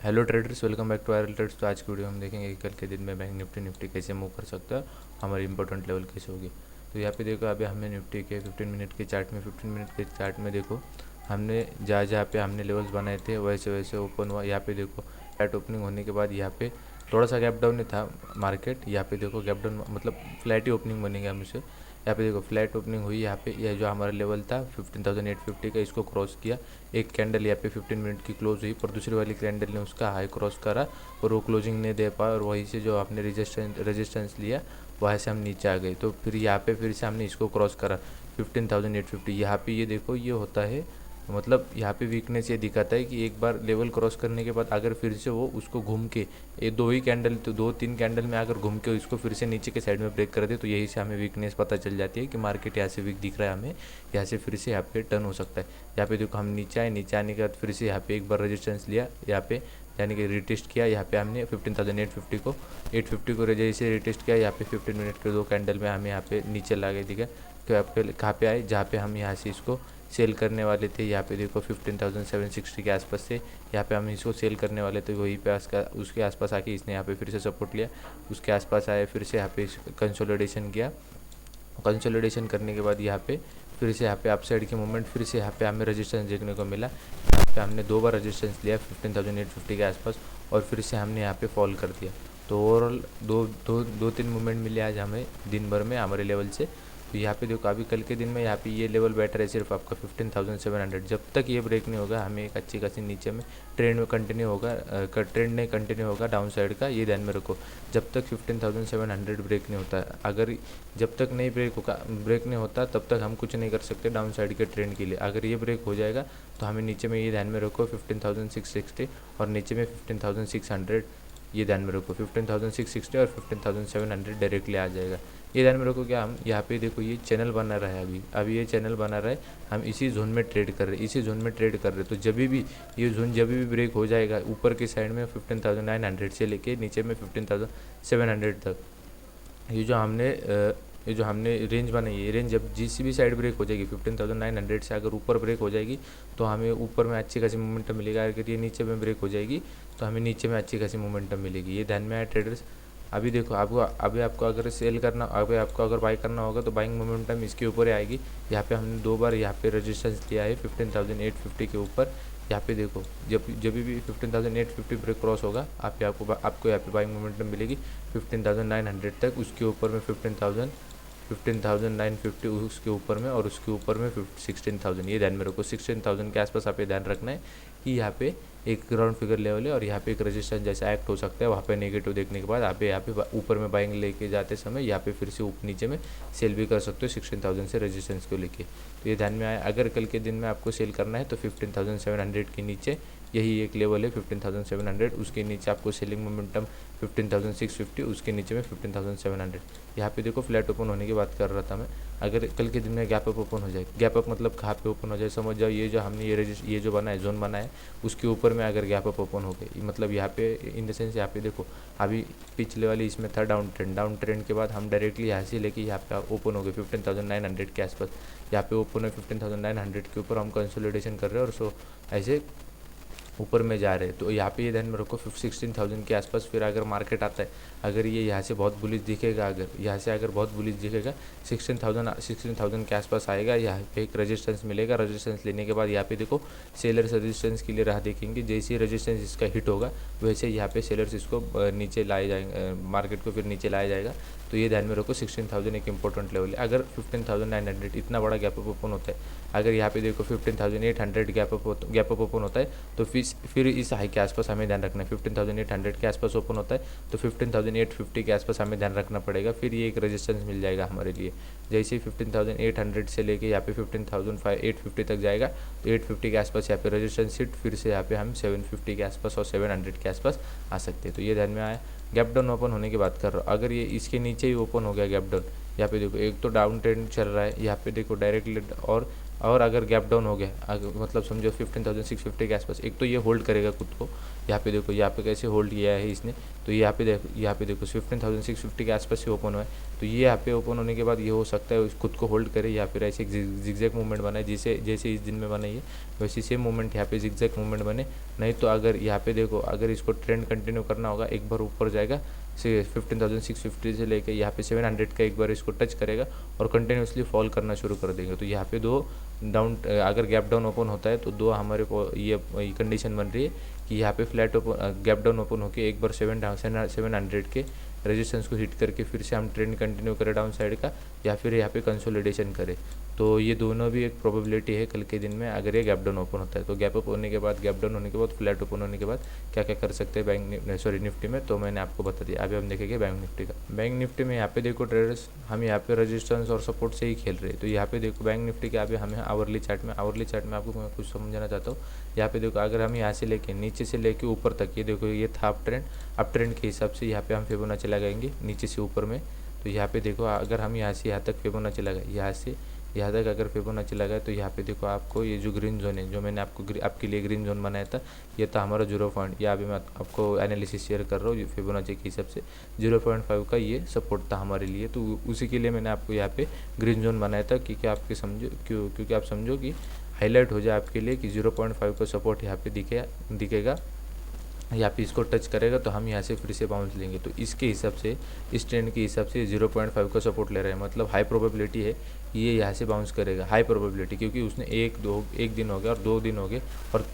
Hello traders, welcome back to viral trades. तो आज की वीडियो हम देखेंगे कि कल के दिन में बैंक निफ्टी कैसे मूव कर सकता है, हमारी इंपॉर्टेंट लेवल कैसे होगी। तो यहाँ पे देखो, अभी हमने निफ्टी के 15 मिनट के चार्ट में देखो, हमने जहाँ पे हमने लेवल्स बनाए थे वैसे वैसे ओपन हुआ। यहाँ पे देखो, फ्लैट ओपनिंग होने के बाद यहाँ पे थोड़ा सा गैप डाउन था मार्केट। यहाँ पे देखो गैप डाउन मतलब फ्लैट ही ओपनिंग बनेगा हमसे। यहाँ पे देखो फ्लैट ओपनिंग हुई। यहाँ पे यह जो हमारा लेवल था 15,850 का, इसको क्रॉस किया। एक कैंडल यहाँ पे 15 मिनट की क्लोज हुई, पर दूसरी वाली कैंडल ने उसका हाई क्रॉस करा और वो क्लोजिंग नहीं दे पाया, और वहीं से जो आपने रेजिस्टेंस लिया वहाँ से हम नीचे आ गए। तो फिर यहाँ पे फिर से हमने इसको क्रॉस करा 15,850। यहाँ पे ये देखो, ये होता है मतलब यहाँ पे वीकनेस ये दिखाता है कि एक बार लेवल क्रॉस करने के बाद अगर फिर से वो उसको घूम के ये दो तीन कैंडल में अगर घूम के इसको फिर से नीचे के साइड में ब्रेक कर दे, तो यही से हमें वीकनेस पता चल जाती है कि मार्केट यहाँ से वीक दिख रहा है हमें, यहाँ से फिर से यहाँ पे टर्न हो सकता है। यहाँ पे देखो हम नीचे आए, नीचे आने के बाद फिर से यहाँ पे एक बार रेजिस्टेंस लिया, यहाँ पे यानी कि रिटेस्ट किया। यहाँ पे हमने 15,850 को जैसे रिटेस्ट किया, यहाँ पे 15 मिनट के दो कैंडल में हमें यहाँ पे नीचे ला गए। ठीक है, तो यहाँ पे कहाँ पे आए, जहाँ पे हम यहाँ से इसको सेल करने वाले थे। यहाँ पे देखो 15,760 के आसपास से यहाँ पे हम इसको सेल करने वाले थे, वहीं पे उसके आसपास आके इसने यहाँ पे फिर से सपोर्ट लिया, उसके आसपास आए, फिर से यहाँ पे कंसोलिडेशन किया। कंसोलिडेशन करने के बाद यहाँ पे फिर से यहाँ पे अपसाइड की मूवमेंट, फिर से यहाँ पे हमें रेजिस्टेंस देखने को मिला। यहाँ पे हमने दो बार रेजिस्टेंस लिया 15,850 के आसपास, और फिर से हमने यहाँ पे फॉल कर दिया। तो ओवरऑल दो तीन मूवमेंट मिले आज हमें दिन भर में हमारे लेवल से। तो यहाँ पे देखो, अभी कल के दिन में यहाँ पे ये लेवल बेटर है सिर्फ आपका 15,700। जब तक ये ब्रेक नहीं होगा हमें एक अच्छी खासी नीचे में ट्रेंड में कंटिन्यू होगा, ट्रेंड नहीं कंटिन्यू होगा डाउन साइड का, ये ध्यान में रखो। जब तक 15,700 ब्रेक नहीं होता, अगर जब तक नहीं ब्रेक नहीं होता तब तक हम कुछ नहीं कर सकते डाउन साइड के ट्रेंड के लिए। अगर ये ब्रेक हो जाएगा तो हमें नीचे में ये ध्यान में रखो 15,660 और नीचे में 15,600, ये ध्यान में रखो। 15,660 और 15,700 डायरेक्टली आ जाएगा, ये ध्यान में रखो। क्या हम यहाँ पे देखो ये चैनल बना रहा है, अभी ये चैनल बना रहा है, हम इसी जोन में ट्रेड कर रहे हैं, इसी जोन में ट्रेड कर रहे हैं। तो जब भी ये जोन जब भी ब्रेक हो जाएगा ऊपर की साइड में 15,900 से लेके नीचे में 15,700 तक, ये जो हमने रेंज बनाई है, ये रेंज जब जिस भी साइड ब्रेक हो जाएगी 15,900 से अगर ऊपर ब्रेक हो जाएगी तो हमें ऊपर में अच्छी खासी मोमेंटम मिलेगा। अगर ये नीचे में ब्रेक हो जाएगी तो हमें नीचे में अच्छी खासी मोमेंटम मिलेगी, ये ध्यान में आए ट्रेडर्स। अभी देखो, आपको अगर सेल करना, आपको अगर बाई करना होगा तो बाइंग मोमेंटम इसके ऊपर ही आएगी। यहाँ पे हमने दो बार यहाँ पे रेजिस्टेंस लिया है 15,850 के ऊपर। यहाँ पे देखो, जब भी 15,850 ब्रेक क्रॉस होगा आपको यहाँ पे बाइंग मोमेंटम मिलेगी 15,900 तक। उसके ऊपर में 15,950 उसके ऊपर में, और उसके ऊपर में 16,000, ये ध्यान में रखो। 16,000 के आसपास आप ये ध्यान रखना है कि यहाँ पे एक ग्राउंड फिगर लेवल है और यहाँ पे एक रेजिस्टेंस जैसा एक्ट हो सकता है। वहाँ पे नेगेटिव देखने के बाद आप यहाँ पे ऊपर में बाइंग लेके जाते समय यहाँ पे फिर से ऊपर नीचे में सेल भी कर सकते हो 16,000 से रेजिस्टेंस को लेके। तो ये ध्यान में आए, अगर कल के दिन में आपको सेल करना है तो 15,700 के नीचे यही एक लेवल है 15,700, उसके नीचे आपको सेलिंग मोमेंटम 15,650, उसके नीचे में 15,700। यहाँ पे देखो फ्लैट ओपन होने की बात कर रहा था मैं। अगर कल के दिन में गैप अप ओपन हो जाए, गैप अप मतलब कहाँ पे ओपन हो जाए समझ जाओ, ये जो हमने ये जो बना है जोन बना है उसके ऊपर में अगर गैप अप ओपन हो गए, मतलब यहाँ पे इन द सेंस यहाँ पे देखो अभी पिछले वाली इसमें था डाउन ट्रेंड के बाद हम डायरेक्टली यहाँ से लेके यहाँ पे ओपन हो गए 15,900 के आसपास। यहाँ पे ओपन है 15,900 के ऊपर, हम कंसोलिडेशन कर रहे हैं और सो ऐसे ऊपर में जा रहे हैं। तो यहाँ पे ये ध्यान में रखो 16,000 के आसपास फिर अगर मार्केट आता है, अगर ये यहाँ से बहुत बुलिश दिखेगा, अगर यहाँ से अगर बहुत बुलिश दिखेगा 16,000 के आसपास आएगा, यहाँ पे एक रेजिस्टेंस मिलेगा। रेजिस्टेंस लेने के बाद यहाँ पे देखो सेलर्स रेजिस्टेंस के लिए राह देखेंगे, जैसे ही रेजिस्टेंस इसका हिट होगा वैसे यहाँ पे सेलर्स इसको नीचे लाए जाएंगे, मार्केट को फिर नीचे लाया जाएगा। तो ये ध्यान में रखो 16,000 एक इंपॉर्टेंट लेवल है। अगर 15,900 इतना बड़ा गैप अप ओपन होता है, अगर यहाँ पे देखो 15,800 गैप अप ओपन होता है तो फिर इस हाई के आसपास हमें ध्यान रखना है। 15,800 के आसपास ओपन होता है तो 15,850 के आसपास हमें ध्यान रखना पड़ेगा, फिर ये एक रेजिस्टेंस मिल जाएगा हमारे लिए। जैसे ही 15,800 से लेके यहाँ पे 15,850 तक जाएगा तो 850 के आसपास यहाँ पे रेजिस्टेंस हिट, फिर से यहाँ पे हम 750 के आसपास और 700 के आसपास आ सकते हैं। तो ये ध्यान में आया। गैप डाउन ओपन होने की बात कर रहा हूँ, अगर ये इसके नीचे ही ओपन हो गया गैप डाउन, यहाँ पे देखो एक तो डाउन ट्रेंड चल रहा है, यहाँ पे देखो डायरेक्टली और और अगर गैप डाउन हो गया, अगर मतलब समझो 15,650 के आसपास, एक तो ये होल्ड करेगा खुद को, यहाँ पे देखो यहाँ पे कैसे होल्ड किया है इसने, तो यहाँ पे देखो 15,650 के आसपास से ओपन हुआ है, तो ये यहाँ पे ओपन होने के बाद ये हो सकता है खुद को होल्ड करे या फिर ऐसे जिगजैग मूवमेंट बनाए, जैसे इस दिन में बनाई है वैसे सेम मूवमेंट यहाँ पे जिगजैग मूवमेंट बने। नहीं तो अगर यहाँ पे देखो, अगर इसको ट्रेंड कंटिन्यू करना होगा, एक बार ऊपर जाएगा से 15,650 से लेके यहाँ पे 700 का एक बार इसको टच करेगा और कंटिन्यूसली फॉल करना शुरू कर देंगे। तो यहाँ पे दो डाउन, अगर गैप डाउन ओपन होता है तो दो हमारे ये कंडीशन बन रही है कि यहाँ पे flat open gap down open होकर एक बार 700 के रेजिस्टेंस को हिट करके फिर से हम ट्रेंड कंटिन्यू करें डाउन साइड का, या फिर यहाँ पे कंसोलिडेशन करें। तो ये दोनों भी एक प्रोबेबिलिटी है कल के दिन में अगर ये गैप डाउन ओपन होता है। तो गैप अप होने के बाद, गैप डाउन होने के बाद, फ्लैट ओपन होने के बाद क्या क्या कर सकते हैं निफ्टी में, तो मैंने आपको बता दिया। अभी हम देखेंगे बैंक निफ्टी का। बैंक निफ्टी में यहाँ पे देखो ट्रेडर्स, हम यहाँ पे रेजिस्टेंस और सपोर्ट से ही खेल रहे हैं। तो यहाँ पे देखो बैंक निफ्टी के अभी हमें आवरली चार्ट में आपको मैं कुछ समझाना चाहता हूँ। यहाँ पे देखो, अगर हम यहाँ से लेके नीचे से लेके ऊपर तक, ये देखो ये था अप ट्रेंड के हिसाब से यहाँ पे हम फिबोनाची लगाएंगे नीचे से ऊपर में। तो यहाँ पे देखो, अगर हम यहाँ से यहाँ तक फिबोनाची लगाए, यहाँ से यहाँ तक अगर फिबोनाची लगाए, तो यहाँ पे देखो आपको ये जो ग्रीन जोन है, जो मैंने आपके लिए ग्रीन जोन बनाया था, ये था हमारा 0 पॉइंट। या अभी मैं आपको एनालिसिस शेयर कर रहा हूँ फिबोनाची के हिसाब से 0.5 का ये सपोर्ट था हमारे लिए। तो उसी के लिए मैंने आपको यहाँ पे ग्रीन जोन बनाया था क्योंकि आपके समझो क्योंकि आप समझो कि हाईलाइट हो जाए आपके लिए कि 0.5 का सपोर्ट यहाँ पे दिखेगा, यहाँ पे इसको टच करेगा तो हम यहाँ से फिर से बाउंस लेंगे। तो इसके हिसाब से, इस ट्रेंड के हिसाब से 0.5 का सपोर्ट ले रहे हैं, मतलब हाई प्रोबेबिलिटी है कि ये यहाँ से बाउंस करेगा। हाई प्रोबेबिलिटी क्योंकि उसने एक दिन हो गया और 2 दिन हो गए, और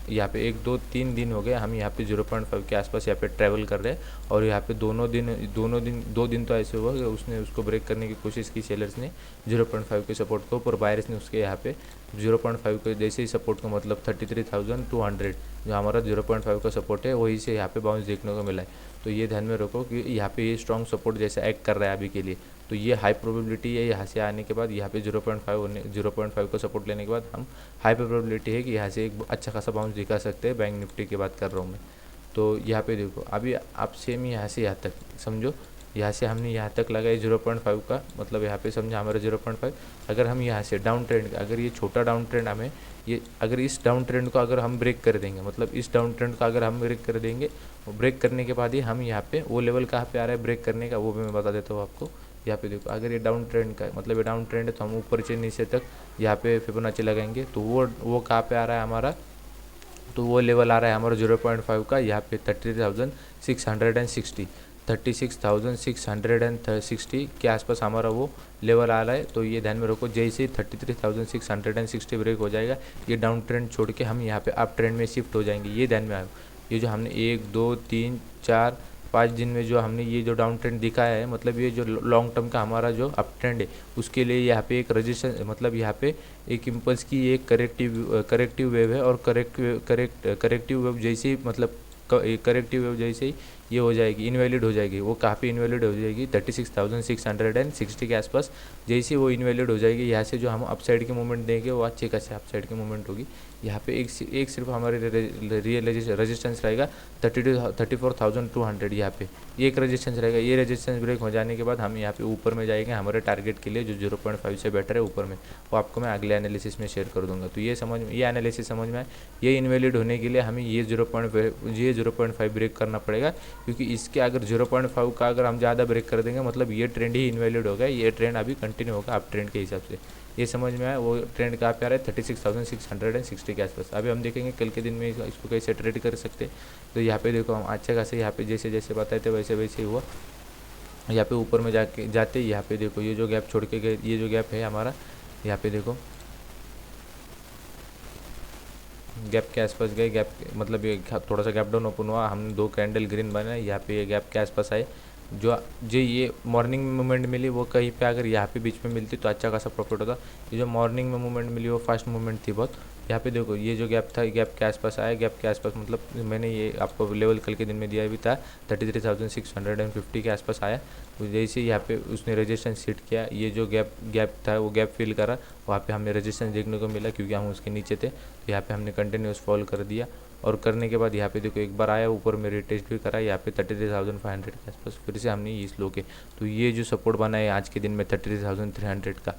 यहाँ पे 1 2 3 दिन हो गए हम यहाँ पे 0.5 के आसपास यहाँ पे ट्रैवल कर रहे हैं। और यहाँ पे 2 दिन तो ऐसे हुआ कि उसने उसको ब्रेक करने की कोशिश की सेलर्स ने 0.5 के सपोर्ट को, पर बायर्स ने उसके यहाँ पे 0.5 के जैसे ही सपोर्ट को, मतलब 33,200 जो हमारा 0.5 का सपोर्ट है वही से यहाँ पे बाउंस देखने को मिला है। तो ये ध्यान में रखो कि यहाँ पे ये स्ट्रॉन्ग सपोर्ट जैसा एक्ट कर रहा है अभी के लिए। तो ये हाई प्रोबेबिलिटी है यहाँ से आने के बाद, यहाँ पे 0.5 का सपोर्ट लेने के बाद हम हाई प्रोबेबिलिटी है कि यहाँ से एक अच्छा खासा बाउंस दिखा सकते हैं। बैंक निफ्टी की बात कर रहा हूँ मैं। तो यहाँ पे देखो, अभी आप सेम यहाँ से यहाँ तक समझो, यहाँ से हमने यहाँ तक लगाया 0.5 का, मतलब यहाँ पे समझा हमारा 0.5। अगर हम यहाँ से डाउन ट्रेंड, अगर ये छोटा डाउन ट्रेंड हमें अगर इस डाउन ट्रेंड को अगर हम ब्रेक कर देंगे, मतलब इस डाउन ट्रेंड को अगर हम ब्रेक कर देंगे, ब्रेक करने के बाद ही हम यहाँ पे वो लेवल कहाँ पे आ रहा है ब्रेक करने का, वो भी मैं बता देता हूँ आपको। यहाँ पे देखो, अगर ये डाउन ट्रेंड का है, मतलब ये डाउन ट्रेंड है, तो हम ऊपर से नीचे तक यहाँ पे फिबोनाची लगाएंगे। तो वो कहाँ पे आ रहा है हमारा, तो वो लेवल आ रहा है हमारा 0.5 का, यहाँ पे 36,660 के आसपास हमारा वो लेवल आ रहा है। तो ये ध्यान में रखो, जैसे 33,660 ब्रेक हो जाएगा, ये डाउन ट्रेंड छोड़ के हम यहाँ पे अप ट्रेंड में शिफ्ट हो जाएंगे। ये ध्यान में आए, ये जो हमने 1 2 3 4 5 दिन में जो हमने ये जो डाउन ट्रेंड दिखाया है, मतलब ये जो लॉन्ग टर्म का हमारा जो अप ट्रेंड है, उसके लिए यहाँ पे एक रजिस्टेंस, मतलब यहाँ पे एक इम्पल्स की एक करेक्टिव वेव है। और करेक्टिव वेव जैसे ही, मतलब करेक्टिव वेव जैसे ही ये हो जाएगी, इनवैलिड हो जाएगी, वो काफ़ी इनवैलिड हो जाएगी 36,660 के आसपास। जैसे वो इनवैलिड हो जाएगी, यहाँ से जो हम अपसाइड की मूवमेंट देंगे वो अच्छे खासे अपसाइड की मूवमेंट होगी। यहाँ पे एक सिर्फ हमारे रियल रेजिस्टेंस रहेगा 34,200, यहाँ पे एक रेजिस्टेंस रहेगा। ये रेजिस्टेंस ब्रेक हो जाने के बाद हम यहाँ पे ऊपर में जाएंगे हमारे टारगेट के लिए, जो 0.5 से बेटर है ऊपर में, वो आपको मैं अगले एनालिसिस में शेयर कर दूंगा। तो ये एनालिसिस समझ में आए, ये इनवैलिड होने के लिए हमें ये 0.5 ब्रेक करना पड़ेगा, क्योंकि इसके अगर 0.5 का अगर हम ज़्यादा ब्रेक कर देंगे, मतलब ये ट्रेंड ही इनवैलिड होगा, ये ट्रेंड अभी कंटिन्यू होगा अप ट्रेंड के हिसाब से। ये समझ में आया, वो ट्रेंड कहाँ पे आ रहा है 36,660 के आसपास। अभी हम देखेंगे कल के दिन में इसको कैसे ट्रेड कर सकते हैं। तो यहाँ पे देखो, हम अच्छे खासे यहाँ पे जैसे जैसे बताए थे वैसे वैसे हुआ। यहाँ पे ऊपर में जाते यहाँ पे देखो, ये जो गैप छोड़ के गए, ये जो गैप है हमारा, यहाँ पे देखो गैप के आसपास गए, गैप मतलब ये थोड़ा सा गैप डाउन ओपन हुआ, हमने 2 कैंडल ग्रीन बनाए, यहाँ पे ये गैप के आसपास आए। जो ये मॉर्निंग में मूवमेंट मिली, वो कहीं पे अगर यहाँ पे बीच में मिलती तो अच्छा खासा प्रॉफिट होता। ये जो मॉर्निंग में मूवमेंट मिली वो फास्ट मूवमेंट थी बहुत। यहाँ पे देखो, ये जो गैप था, गैप के आसपास आया, गैप के आसपास मतलब मैंने ये आपको लेवल कल के दिन में दिया भी था 33,650 के आसपास आया। तो जैसे यहाँ पे उसने रेजिस्टेंस हिट किया, ये जो गैप था वो गैप फिल करा, वहाँ पे हमें रेजिस्टेंस देखने को मिला क्योंकि हम उसके नीचे थे। तो यहाँ पे हमने कंटिन्यूस फॉल कर दिया, और करने के बाद यहाँ पे देखो एक बार आया ऊपर में रिटेस्ट भी करा, यहाँ पे 33,500 के आसपास फिर से हमने इस लो के। तो ये जो सपोर्ट बना है आज के दिन में 33,300 का,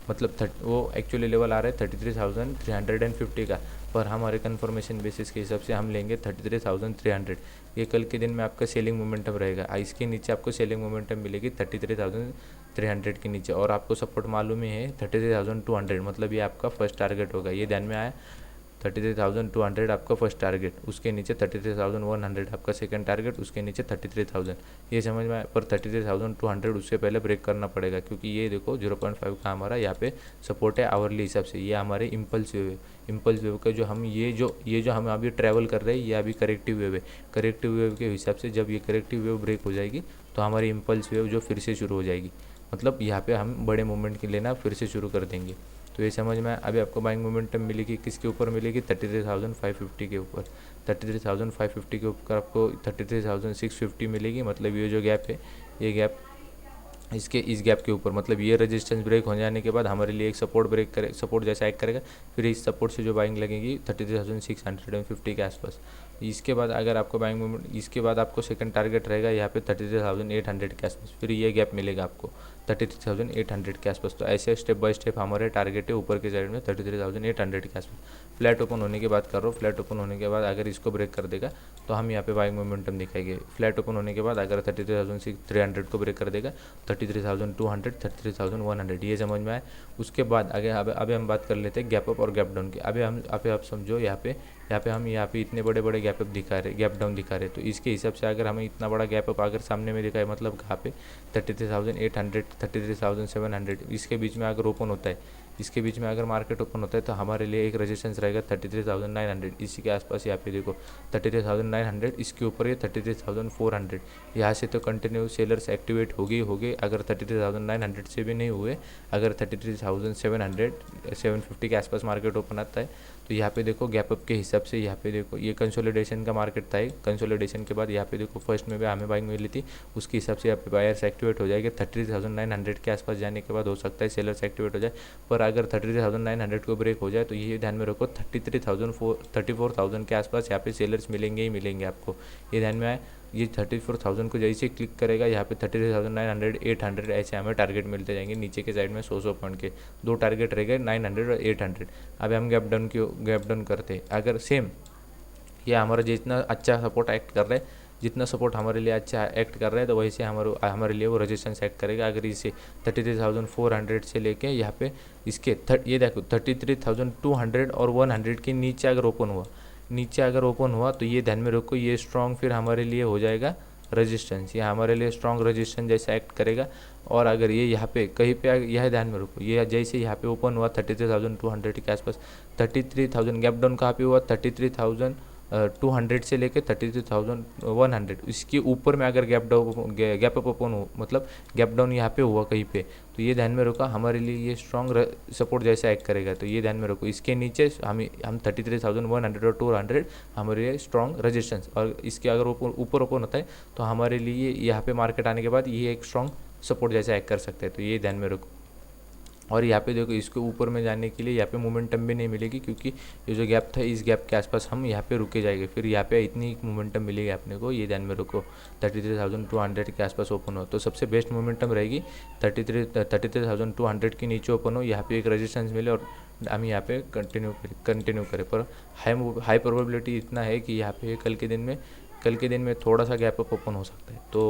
मतलब वो एक्चुअली लेवल आ रहा है 33,350 का, पर हमारे कंफर्मेशन बेसिस के हिसाब से हम लेंगे 33,300। ये कल के दिन में आपका सेलिंग मोमेंटम रहेगा। इसके नीचे आपको सेलिंग मोमेंटम मिलेगी 33,300 के नीचे, और आपको सपोर्ट मालूम ही है 33,200, मतलब ये आपका फर्स्ट टारगेट होगा। ये ध्यान में आया, 33,200 आपका फर्स्ट टारगेट, उसके नीचे 33,100 आपका सेकंड टारगेट, उसके नीचे 33,000। ये समझ में आया। पर 33,200 उससे पहले ब्रेक करना पड़ेगा, क्योंकि ये देखो 0.5 का हमारा यहाँ पे सपोर्ट है आवरली हिसाब से। ये हमारे इम्पल्स वेव है। इम्पल्स वेव का जो हम ये जो हम अभी ट्रैवल कर रहे हैं, ये अभी करेक्टिव वेव है। करेक्टिव वेव के हिसाब से जब ये करेक्टिव वेव ब्रेक हो जाएगी तो हमारी इम्पल्स वेव जो फिर से शुरू हो जाएगी, मतलब यहाँ पे हम बड़े मूवमेंट के लेना फिर से शुरू कर देंगे। तो ये समझ में अभी आपको बाइंग मोमेंटम मिलेगी किसके ऊपर मिलेगी, 33,550 के ऊपर। 33,550 के ऊपर आपको 33,650 मिलेगी, मतलब ये जो गैप है, ये गैप इस गैप के ऊपर, मतलब ये रेजिस्टेंस ब्रेक हो जाने के बाद हमारे लिए एक सपोर्ट जैसा एक्ट करेगा। फिर इस सपोर्ट से जो बाइंग लगेगी 33,650 के आसपास। इसके बाद अगर आपको बाइंग मूवमेंट, इसके बाद आपको सेकंड टारगेट रहेगा यहाँ पे 33,800 के आसपास। फिर ये गैप मिलेगा आपको 33,800 के आसपास। तो ऐसे स्टेप बाय स्टेप हमारे टारगेट है ऊपर के साइड में 33,800 के आसपास। फ्लैट ओपन होने की बात कर रहा हूँ। फ्लैट ओपन होने के बाद अगर इसको ब्रेक कर देगा तो हम यहाँ पे बाइंग मोमेंटम दिखाएंगे। फ्लैट ओपन होने के बाद अगर 33,300 को ब्रेक कर देगा, 33,200, 33,100, ये समझ में आए। उसके बाद आगे अभी हम बात कर लेते हैं गैप अप और गैप डाउन की। अभी आप समझो यहाँ पे इतने बड़े बड़े गैप डाउन दिखा रहे, तो इसके हिसाब से अगर हमें इतना बड़ा गैप अप अगर सामने में दिखाए, मतलब कहाँ पे 33,800, 33,700, इसके बीच में अगर ओपन होता है, इसके बीच में अगर मार्केट ओपन होता है तो हमारे लिए एक रेजिस्टेंस रहेगा 33,900। इसी के आसपास यहाँ पे देखो 33,900, इसके ऊपर ये 33,400। यहाँ से तो कंटिन्यू सेलर्स एक्टिवेट होगी। अगर 33,900 से भी नहीं हुए, अगर 33,700, 750 के आसपास मार्केट ओपन आता है, तो यहाँ पे देखो गैप अप के हिसाब से यहाँ पे देखो ये कंसोलिडेशन का मार्केट था। कंसोलिडेशन के बाद यहाँ पे देखो फर्स्ट में भी हमें बाइंग मिली थी, उसके हिसाब से यहाँ पे बायर्स एक्टिवेट हो जाएंगे। 33,900 के आसपास जाने के बाद हो सकता है सेलर्स एक्टिवेट हो जाए। पर अगर 33,900 को ब्रेक हो जाए तो ये ध्यान में रखो 34,000 के आसपास यहाँ पे सेलर्स मिलेंगे ही मिलेंगे आपको। ये ध्यान में आए। ये 34,000 को जैसे क्लिक करेगा यहाँ पे 33,900, 800 ऐसे हमें टारगेट मिलते जाएंगे नीचे के साइड में 100 पॉइंट के। दो टारगेट रहेंगे 900 और 800। अभी हम गैप डाउन करते हैं। अगर सेम ये हमारा जितना अच्छा सपोर्ट एक्ट कर रहा है, जितना सपोर्ट हमारे लिए अच्छा एक्ट कर रहा है, तो वैसे हमारे लिए वो रेजिस्टेंस एक्ट करेगा। अगर इसे 33,400 से लेके यहाँ पे इसके ये देखो 33,200 और 100 के नीचे अगर ओपन हुआ तो ये ध्यान में रखो, ये स्ट्रॉन्ग फिर हमारे लिए हो जाएगा रेजिस्टेंस। ये हमारे लिए स्ट्रॉन्ग रेजिस्टेंस जैसा एक्ट करेगा। और अगर ये यहाँ पे कहीं पे, यह ध्यान में रखो, ये जैसे यहाँ पे ओपन हुआ 33,200 के आसपास, 33,000 गैप डाउन कहाँ पे हुआ 33,200 से लेके 33,100, इसके ऊपर में अगर गैप अप ओपन हो, मतलब गैप डाउन यहाँ पे हुआ कहीं पे, तो ये ध्यान में रखो हमारे लिए ये स्ट्रॉन्ग सपोर्ट जैसा एक्ट करेगा। तो ये ध्यान में रखो, इसके नीचे हम 33,100 और 200 हमारे लिए स्ट्रॉन्ग रेजिस्टेंस, और इसके अगर ऊपर ओपन होता है तो हमारे लिए यहाँ पे मार्केट आने के बाद ये एक स्ट्रॉन्ग सपोर्ट जैसा एक्ट कर सकते हैं। तो ये ध्यान में रखो। और यहाँ पे देखो इसके ऊपर में जाने के लिए यहाँ पे मोमेंटम भी नहीं मिलेगी, क्योंकि ये जो गैप था इस गैप के आसपास हम यहाँ पे रुके जाएंगे। फिर यहाँ पे इतनी मोमेंटम मिलेगी अपने को, ये ध्यान में रखो 33,200 के आसपास ओपन हो तो सबसे बेस्ट मोमेंटम रहेगी 33,200 के नीचे ओपन हो, यहाँ पे एक रेजिस्टेंस मिले और हम यहाँ पे कंटिन्यू करें। पर हाई प्रोबेबिलिटी इतना है कि यहाँ पे कल के दिन में थोड़ा सा गैप अप ओपन हो सकता है। तो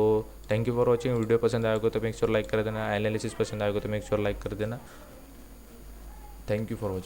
thank you for watching. Video पसंद आएगा तो मेक श्योर लाइक कर देना, एनालिसिस पसंद आएगा तो मेक श्योर लाइक कर देना। Thank you for watching.